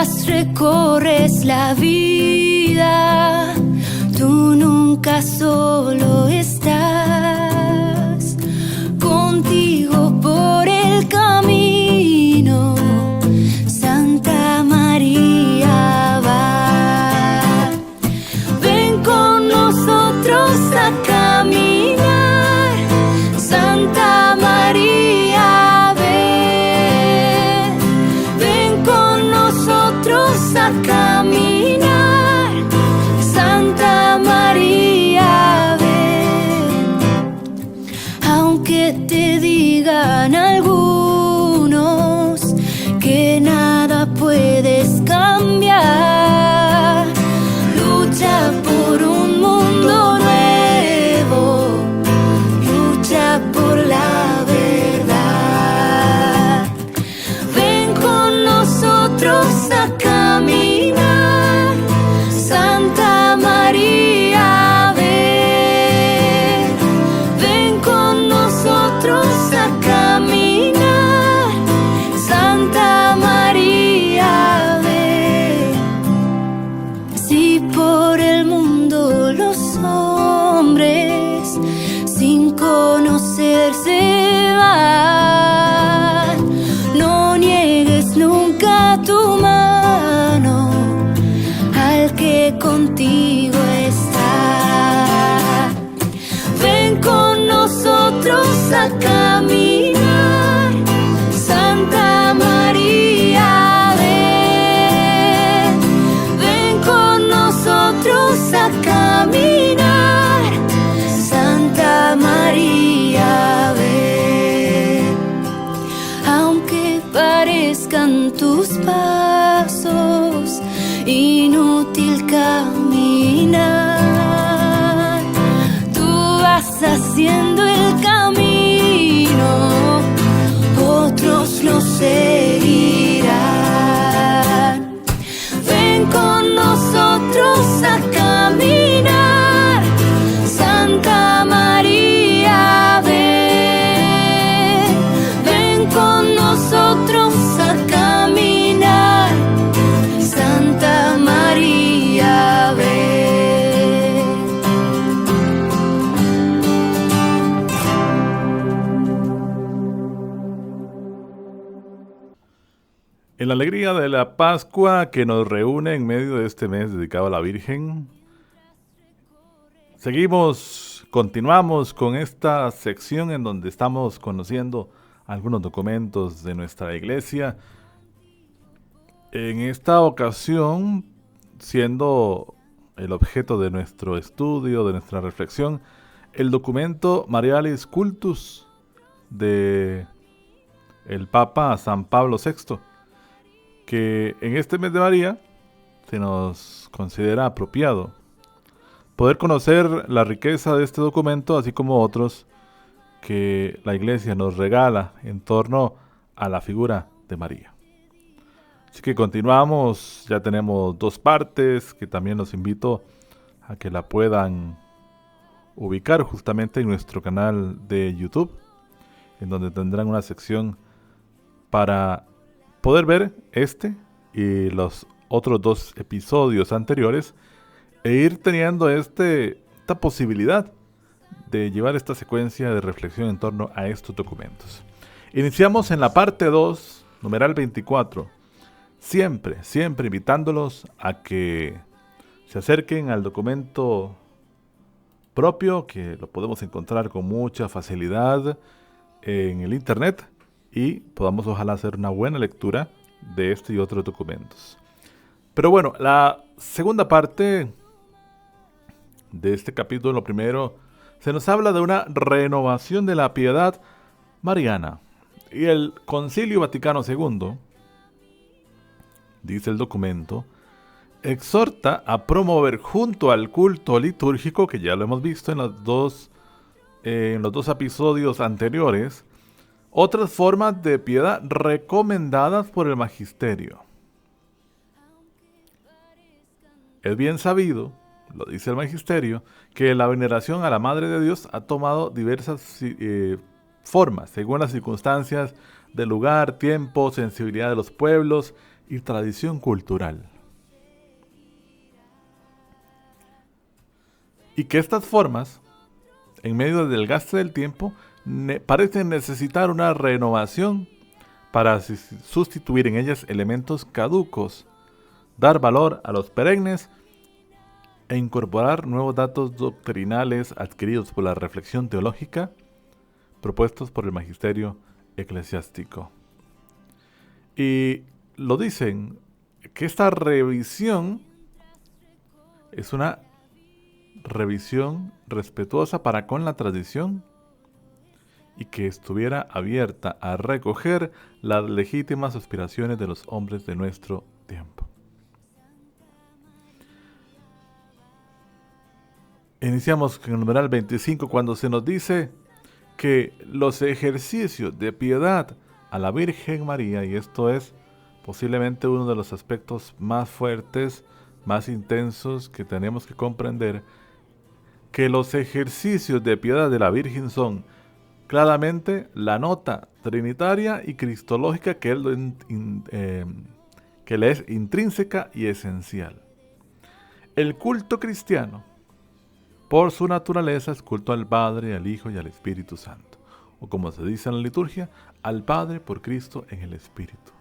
Mientras recorres la vida, tú nunca solo estás. Contigo por el camino, Santa María va. Ven con nosotros a caminar, Santa María, ven. Ven con nosotros a caminar, Santa María, ven. Aunque te digan algunos que nada puedes cambiar, lucha por un mundo nuevo, lucha por la verdad. Ven con nosotros a caminar, Santa María, ven. Ven con nosotros a caminar, Santa María, ven. Si por el mundo los hombres sin conocerse van, no niegues nunca tu mano al que contigo está. Ven con nosotros a caminar, Santa María, ven. Ven con nosotros a caminar, Santa María, ven. Aunque parezcan tus pasos inútil caminar, tú vas haciendo el camino, otros lo seguirán. Ven con nosotros a caminar, Santa María, ven. Ven con nosotros a caminar, Santa María, ven. En la alegría de la Pascua que nos reúne en medio de este mes dedicado a la Virgen, continuamos con esta sección en donde estamos conociendo algunos documentos de nuestra iglesia. En esta ocasión, siendo el objeto de nuestro estudio, de nuestra reflexión, el documento Marialis Cultus de el Papa San Pablo VI, que en este mes de María se nos considera apropiado poder conocer la riqueza de este documento, así como otros que la Iglesia nos regala en torno a la figura de María. Así que continuamos, ya tenemos 2 partes que también los invito a que la puedan ubicar justamente en nuestro canal de YouTube, en donde tendrán una sección para poder ver este y los otros 2 episodios anteriores e ir teniendo esta posibilidad de llevar esta secuencia de reflexión en torno a estos documentos. Iniciamos en la parte 2, numeral 24, siempre invitándolos a que se acerquen al documento propio, que lo podemos encontrar con mucha facilidad en el internet, y podamos ojalá hacer una buena lectura de este y otros documentos. Pero bueno, la segunda parte de este capítulo primero se nos habla de una renovación de la piedad mariana. Y el Concilio Vaticano II, dice el documento, exhorta a promover junto al culto litúrgico, que ya lo hemos visto en los dos episodios anteriores, otras formas de piedad recomendadas por el magisterio. Es bien sabido, lo dice el magisterio, que la veneración a la Madre de Dios ha tomado diversas formas, según las circunstancias del lugar, tiempo, sensibilidad de los pueblos y tradición cultural. Y que estas formas, en medio del gasto del tiempo, parecen necesitar una renovación para sustituir en ellas elementos caducos, dar valor a los perennes e incorporar nuevos datos doctrinales adquiridos por la reflexión teológica propuestos por el magisterio eclesiástico. Y lo dicen, que esta revisión es una revisión respetuosa para con la tradición y que estuviera abierta a recoger las legítimas aspiraciones de los hombres de nuestro tiempo. Iniciamos con el numeral 25 cuando se nos dice que los ejercicios de piedad a la Virgen María, y esto es posiblemente uno de los aspectos más fuertes, más intensos que tenemos que comprender, que los ejercicios de piedad de la Virgen son claramente la nota trinitaria y cristológica que le es intrínseca y esencial. El culto cristiano, por su naturaleza, es culto al Padre, al Hijo y al Espíritu Santo. O como se dice en la liturgia, al Padre por Cristo en el Espíritu.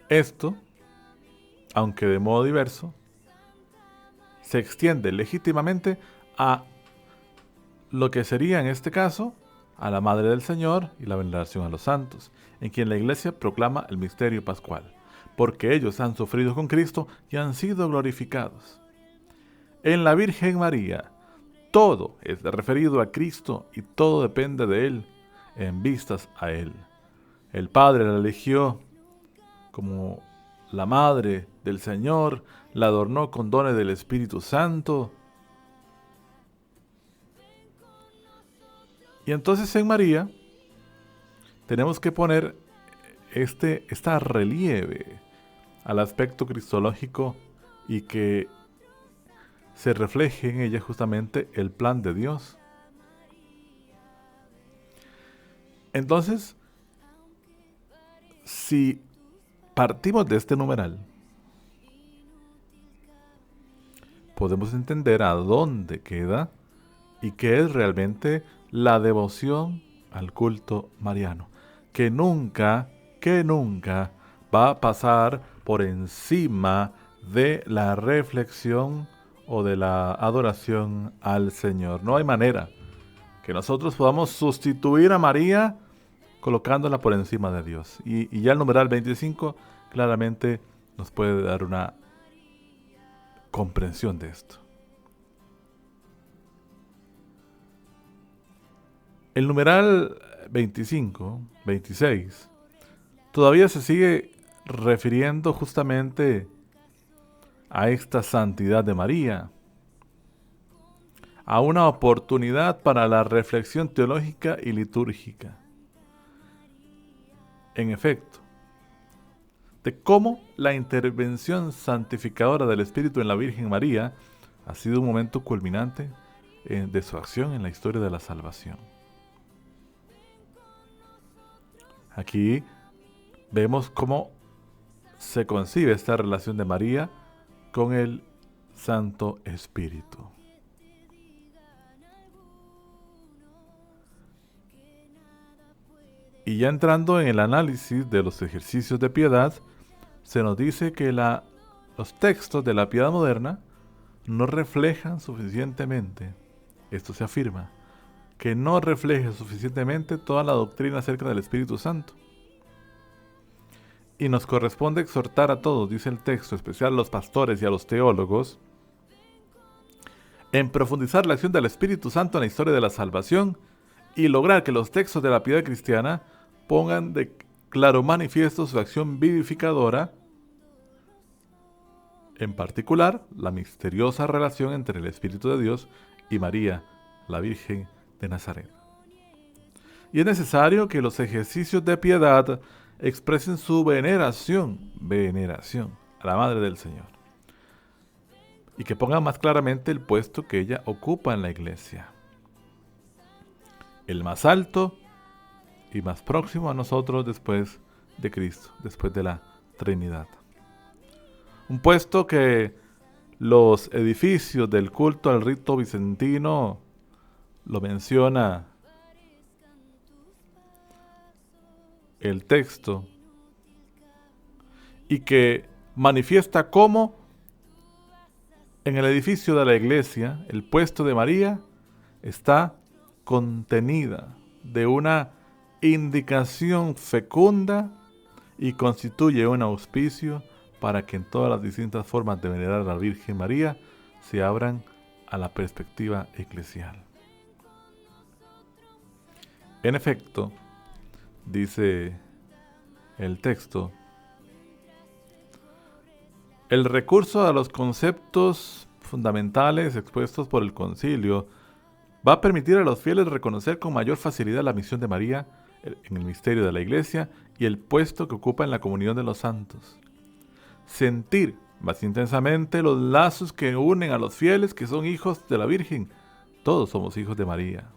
Esto, aunque de modo diverso, se extiende legítimamente a lo que sería en este caso a la Madre del Señor y la veneración a los santos, en quien la Iglesia proclama el misterio pascual, porque ellos han sufrido con Cristo y han sido glorificados. En la Virgen María, todo es referido a Cristo y todo depende de Él, en vistas a Él. El Padre la eligió como la Madre del Señor, la adornó con dones del Espíritu Santo. Y entonces en María tenemos que poner esta relieve al aspecto cristológico y que se refleje en ella justamente el plan de Dios. Entonces, si partimos de este numeral, podemos entender a dónde queda y qué es realmente la devoción al culto mariano, que nunca va a pasar por encima de la reflexión o de la adoración al Señor. No hay manera que nosotros podamos sustituir a María colocándola por encima de Dios. Y ya el numeral 25 claramente nos puede dar una comprensión de esto. El numeral 25, 26, todavía se sigue refiriendo justamente a esta santidad de María, a una oportunidad para la reflexión teológica y litúrgica. En efecto, de cómo la intervención santificadora del Espíritu en la Virgen María ha sido un momento culminante de su acción en la historia de la salvación. Aquí vemos cómo se concibe esta relación de María con el Santo Espíritu. Y ya entrando en el análisis de los ejercicios de piedad, se nos dice que los textos de la piedad moderna no reflejan suficientemente, esto se afirma, que no refleja suficientemente toda la doctrina acerca del Espíritu Santo. Y nos corresponde exhortar a todos, dice el texto, especial a los pastores y a los teólogos, en profundizar la acción del Espíritu Santo en la historia de la salvación y lograr que los textos de la piedad cristiana pongan de claro manifiesto su acción vivificadora, en particular la misteriosa relación entre el Espíritu de Dios y María, la Virgen de Nazaret. Y es necesario que los ejercicios de piedad expresen su veneración a la Madre del Señor, y que pongan más claramente el puesto que ella ocupa en la Iglesia. El más alto y más próximo a nosotros después de Cristo, después de la Trinidad. Un puesto que los edificios del culto al rito bizantino lo menciona el texto y que manifiesta cómo en el edificio de la iglesia el puesto de María está contenida de una indicación fecunda y constituye un auspicio para que en todas las distintas formas de venerar a la Virgen María se abran a la perspectiva eclesial. En efecto, dice el texto, el recurso a los conceptos fundamentales expuestos por el concilio va a permitir a los fieles reconocer con mayor facilidad la misión de María en el misterio de la Iglesia y el puesto que ocupa en la comunión de los santos. Sentir más intensamente los lazos que unen a los fieles que son hijos de la Virgen. Todos somos hijos de María.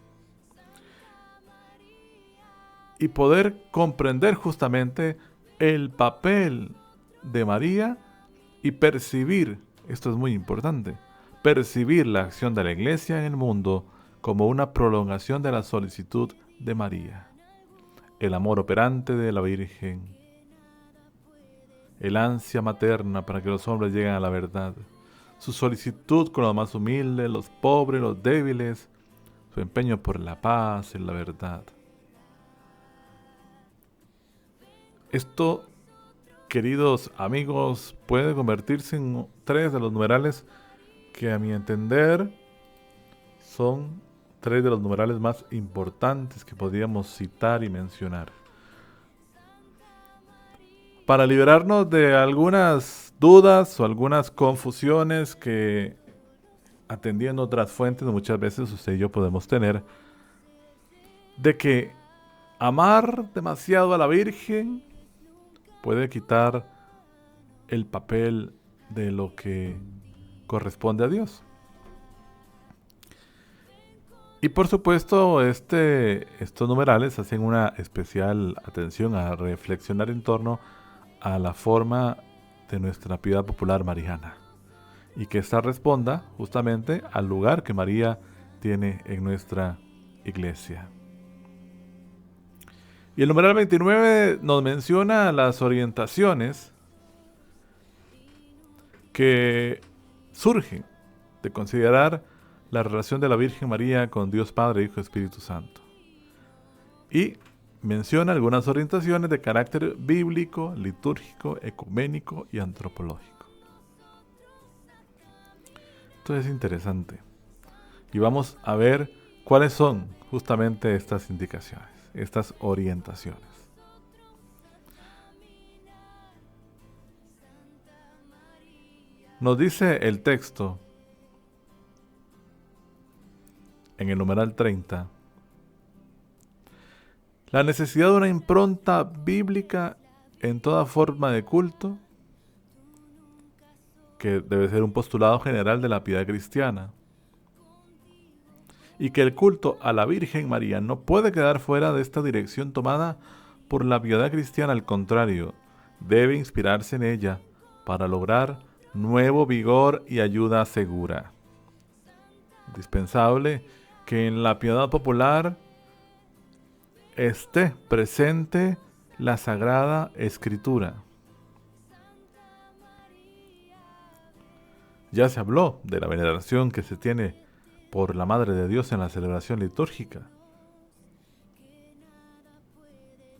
Y poder comprender justamente el papel de María y percibir, esto es muy importante, percibir la acción de la Iglesia en el mundo como una prolongación de la solicitud de María, el amor operante de la Virgen, el ansia materna para que los hombres lleguen a la verdad, su solicitud con los más humildes, los pobres, los débiles, su empeño por la paz y la verdad. Esto, queridos amigos, puede convertirse en 3 de los numerales que a mi entender son 3 de los numerales más importantes que podríamos citar y mencionar. Para liberarnos de algunas dudas o algunas confusiones que, atendiendo otras fuentes, muchas veces usted y yo podemos tener, de que amar demasiado a la Virgen puede quitar el papel de lo que corresponde a Dios. Y por supuesto, estos numerales hacen una especial atención a reflexionar en torno a la forma de nuestra piedad popular mariana. Y que ésta responda justamente al lugar que María tiene en nuestra iglesia. Y el numeral 29 nos menciona las orientaciones que surgen de considerar la relación de la Virgen María con Dios Padre, Hijo y Espíritu Santo. Y menciona algunas orientaciones de carácter bíblico, litúrgico, ecuménico y antropológico. Esto es interesante. Y vamos a ver cuáles son justamente estas indicaciones, estas orientaciones. Nos dice el texto en el numeral 30, la necesidad de una impronta bíblica en toda forma de culto, que debe ser un postulado general de la piedad cristiana, y que el culto a la Virgen María no puede quedar fuera de esta dirección tomada por la piedad cristiana, al contrario, debe inspirarse en ella para lograr nuevo vigor y ayuda segura. Indispensable que en la piedad popular esté presente la Sagrada Escritura. Ya se habló de la veneración que se tiene por la Madre de Dios en la celebración litúrgica.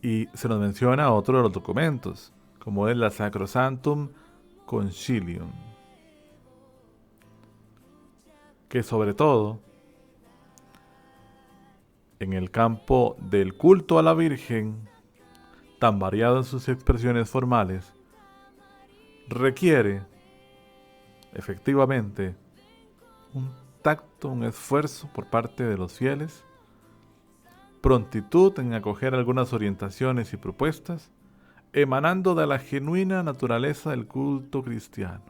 Y se nos menciona otro de los documentos, como es la Sacrosanctum Concilium, que sobre todo en el campo del culto a la Virgen, tan variado en sus expresiones formales, requiere efectivamente un tacto, un esfuerzo por parte de los fieles, prontitud en acoger algunas orientaciones y propuestas, emanando de la genuina naturaleza del culto cristiano.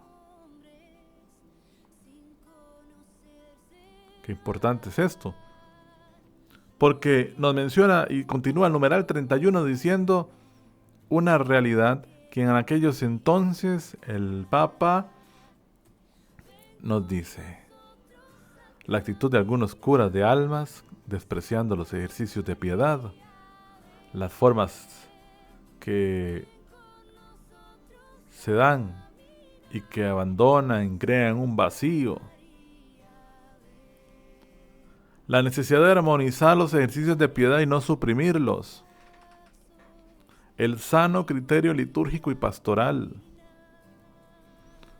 Qué importante es esto, porque nos menciona y continúa el numeral 31 diciendo una realidad que en aquellos entonces el Papa nos dice: la actitud de algunos curas de almas despreciando los ejercicios de piedad, las formas que se dan y que abandonan, crean un vacío. La necesidad de armonizar los ejercicios de piedad y no suprimirlos. El sano criterio litúrgico y pastoral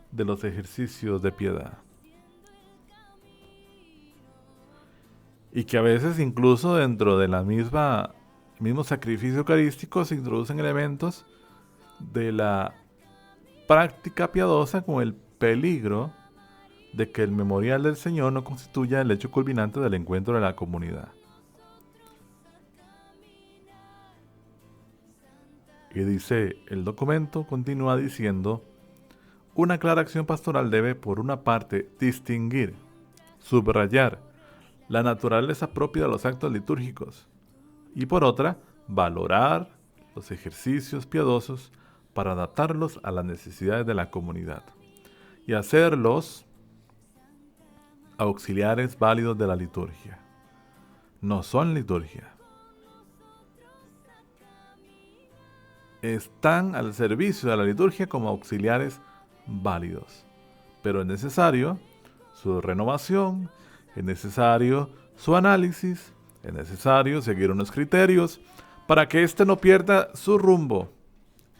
de los ejercicios de piedad. Y que a veces incluso dentro de la mismo sacrificio eucarístico se introducen elementos de la práctica piadosa con el peligro de que el memorial del Señor no constituya el hecho culminante del encuentro de la comunidad. Y dice el documento, continúa diciendo: una clara acción pastoral debe, por una parte, distinguir, subrayar la naturaleza propia de los actos litúrgicos y por otra, valorar los ejercicios piadosos para adaptarlos a las necesidades de la comunidad y hacerlos auxiliares válidos de la liturgia. No son liturgia. Están al servicio de la liturgia como auxiliares válidos, pero es necesario su renovación, es necesario su análisis, es necesario seguir unos criterios para que éste no pierda su rumbo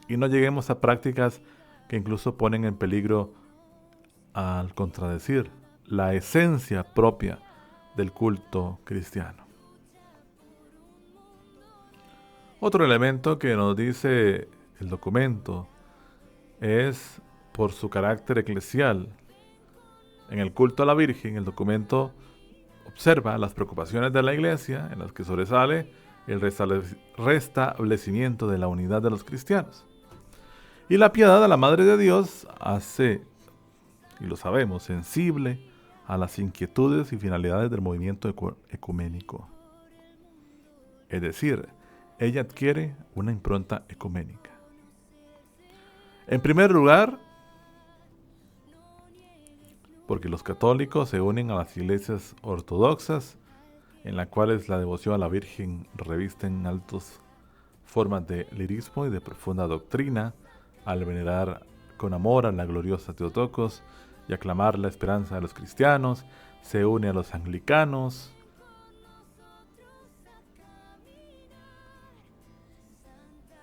y no lleguemos a prácticas que incluso ponen en peligro al contradecir la esencia propia del culto cristiano. Otro elemento que nos dice el documento es por su carácter eclesial. En el culto a la Virgen, el documento observa las preocupaciones de la Iglesia en las que sobresale el restablecimiento de la unidad de los cristianos. Y la piedad a la Madre de Dios hace, y lo sabemos, sensible a las inquietudes y finalidades del movimiento ecuménico. Es decir, ella adquiere una impronta ecuménica. En primer lugar, porque los católicos se unen a las iglesias ortodoxas, en las cuales la devoción a la Virgen reviste en altas formas de lirismo y de profunda doctrina, al venerar con amor a la gloriosa Theotokos y aclamar la esperanza de los cristianos, se une a los anglicanos,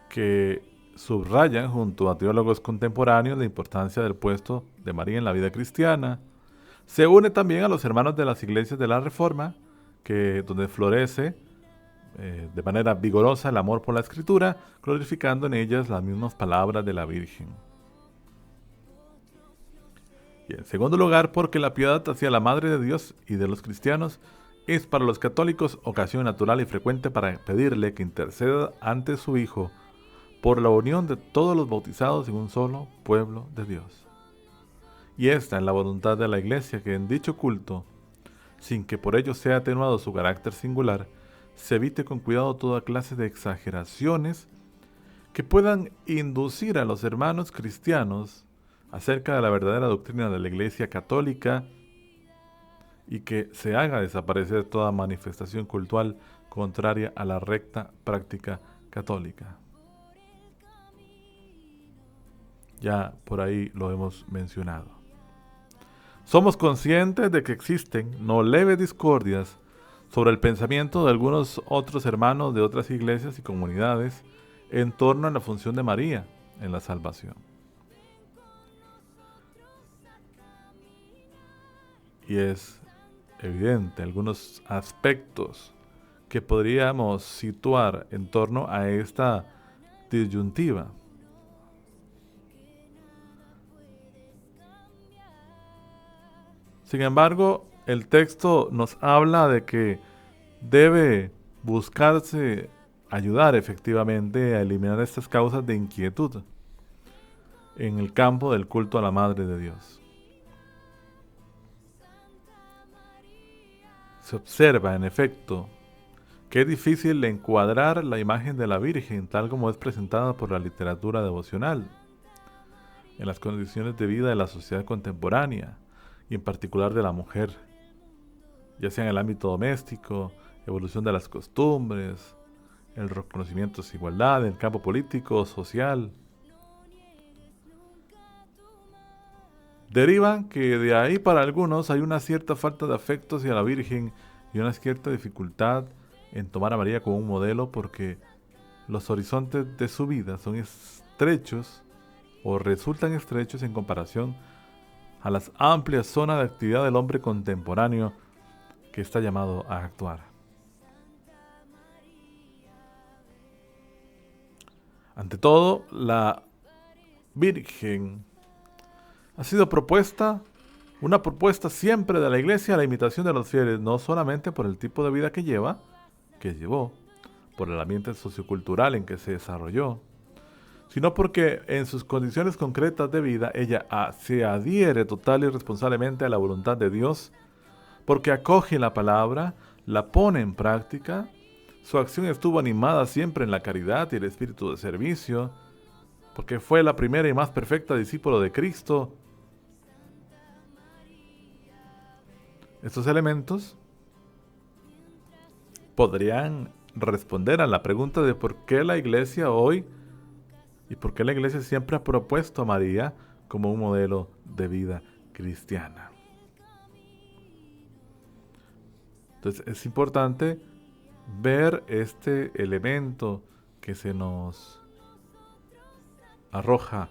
que subrayan junto a teólogos contemporáneos la importancia del puesto de María en la vida cristiana. Se une también a los hermanos de las iglesias de la Reforma, donde florece de manera vigorosa el amor por la Escritura, glorificando en ellas las mismas palabras de la Virgen. Y en segundo lugar, porque la piedad hacia la Madre de Dios y de los cristianos es para los católicos ocasión natural y frecuente para pedirle que interceda ante su Hijo por la unión de todos los bautizados en un solo pueblo de Dios. Y esta es la voluntad de la Iglesia, que en dicho culto, sin que por ello sea atenuado su carácter singular, se evite con cuidado toda clase de exageraciones que puedan inducir a los hermanos cristianos acerca de la verdadera doctrina de la Iglesia católica y que se haga desaparecer toda manifestación cultural contraria a la recta práctica católica. Ya por ahí lo hemos mencionado. Somos conscientes de que existen no leves discordias sobre el pensamiento de algunos otros hermanos de otras iglesias y comunidades en torno a la función de María en la salvación. Y es evidente algunos aspectos que podríamos situar en torno a esta disyuntiva. Sin embargo, el texto nos habla de que debe buscarse ayudar efectivamente a eliminar estas causas de inquietud en el campo del culto a la Madre de Dios. Se observa, en efecto, que es difícil encuadrar la imagen de la Virgen tal como es presentada por la literatura devocional, en las condiciones de vida de la sociedad contemporánea y en particular de la mujer, ya sea en el ámbito doméstico, evolución de las costumbres, el reconocimiento de igualdad en el campo político, social. Derivan que de ahí para algunos hay una cierta falta de afecto hacia la Virgen y una cierta dificultad en tomar a María como un modelo porque los horizontes de su vida son estrechos o resultan estrechos en comparación a las amplias zonas de actividad del hombre contemporáneo que está llamado a actuar. Ante todo, la Virgen ha sido una propuesta siempre de la Iglesia a la imitación de los fieles, no solamente por el tipo de vida que llevó, por el ambiente sociocultural en que se desarrolló, sino porque en sus condiciones concretas de vida ella se adhiere total y responsablemente a la voluntad de Dios, porque acoge la palabra, la pone en práctica. Su acción estuvo animada siempre en la caridad y el espíritu de servicio, porque fue la primera y más perfecta discípulo de Cristo. Estos elementos podrían responder a la pregunta de por qué la Iglesia hoy y por qué la Iglesia siempre ha propuesto a María como un modelo de vida cristiana. Entonces es importante ver este elemento que se nos arroja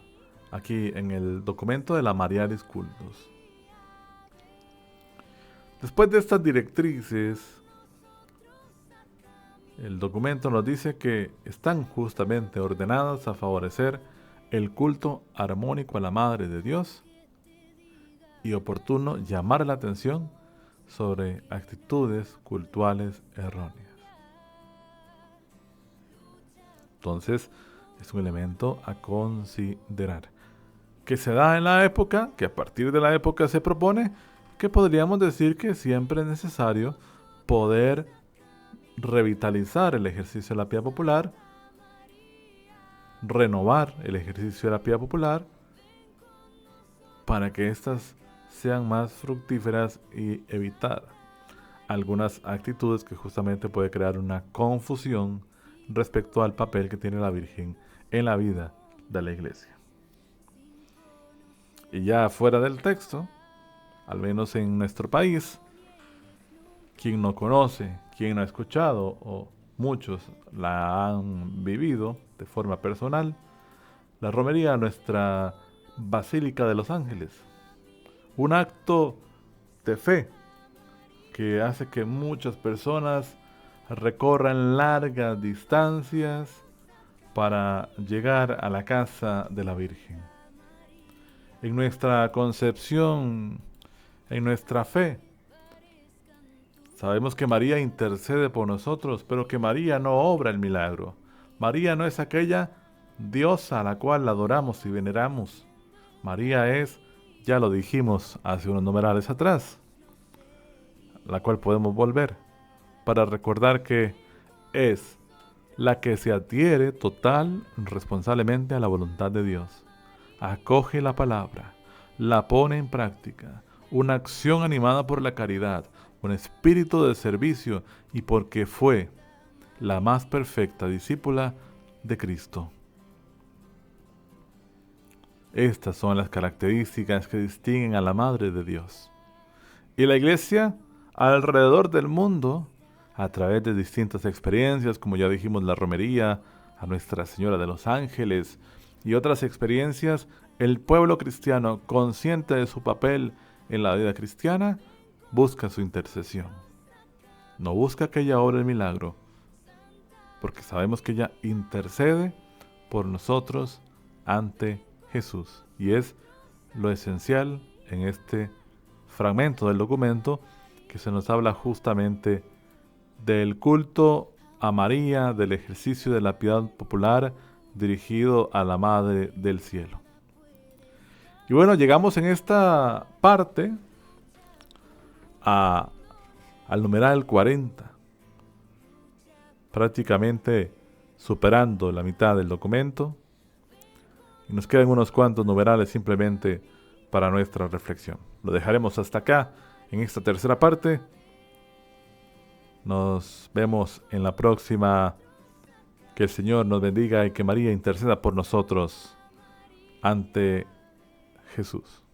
aquí en el documento de la Marialis Cultus. Después de estas directrices, el documento nos dice que están justamente ordenadas a favorecer el culto armónico a la Madre de Dios y oportuno llamar la atención sobre actitudes cultuales erróneas. Entonces, es un elemento a considerar. Que se da en la época, que a partir de la época se propone, que podríamos decir que siempre es necesario poder revitalizar el ejercicio de la piedad popular, renovar el ejercicio de la piedad popular, para que éstas sean más fructíferas y evitar algunas actitudes que justamente puede crear una confusión respecto al papel que tiene la Virgen en la vida de la Iglesia. Y ya fuera del texto, al menos en nuestro país, quien no conoce, quien no ha escuchado, o muchos la han vivido de forma personal, la romería a nuestra Basílica de los Ángeles. Un acto de fe que hace que muchas personas recorran largas distancias para llegar a la casa de la Virgen. En nuestra concepción, en nuestra fe, sabemos que María intercede por nosotros, pero que María no obra el milagro. María no es aquella diosa a la cual adoramos y veneramos. María es, ya lo dijimos hace unos numerales atrás, la cual podemos volver para recordar que es la que se adhiere total, responsablemente a la voluntad de Dios. Acoge la palabra, la pone en práctica, una acción animada por la caridad, un espíritu de servicio y porque fue la más perfecta discípula de Cristo. Estas son las características que distinguen a la Madre de Dios. Y la Iglesia, alrededor del mundo, a través de distintas experiencias, como ya dijimos, la romería, a Nuestra Señora de los Ángeles y otras experiencias, el pueblo cristiano, consciente de su papel en la vida cristiana, busca su intercesión. No busca que ella obre el milagro, porque sabemos que ella intercede por nosotros ante Jesús. Y es lo esencial en este fragmento del documento que se nos habla justamente del culto a María, del ejercicio de la piedad popular dirigido a la Madre del Cielo. Y bueno, llegamos en esta parte al numeral 40. prácticamente superando la mitad del documento. Y nos quedan unos cuantos numerales simplemente para nuestra reflexión. Lo dejaremos hasta acá en esta tercera parte. Nos vemos en la próxima. Que el Señor nos bendiga y que María interceda por nosotros ante Jesús.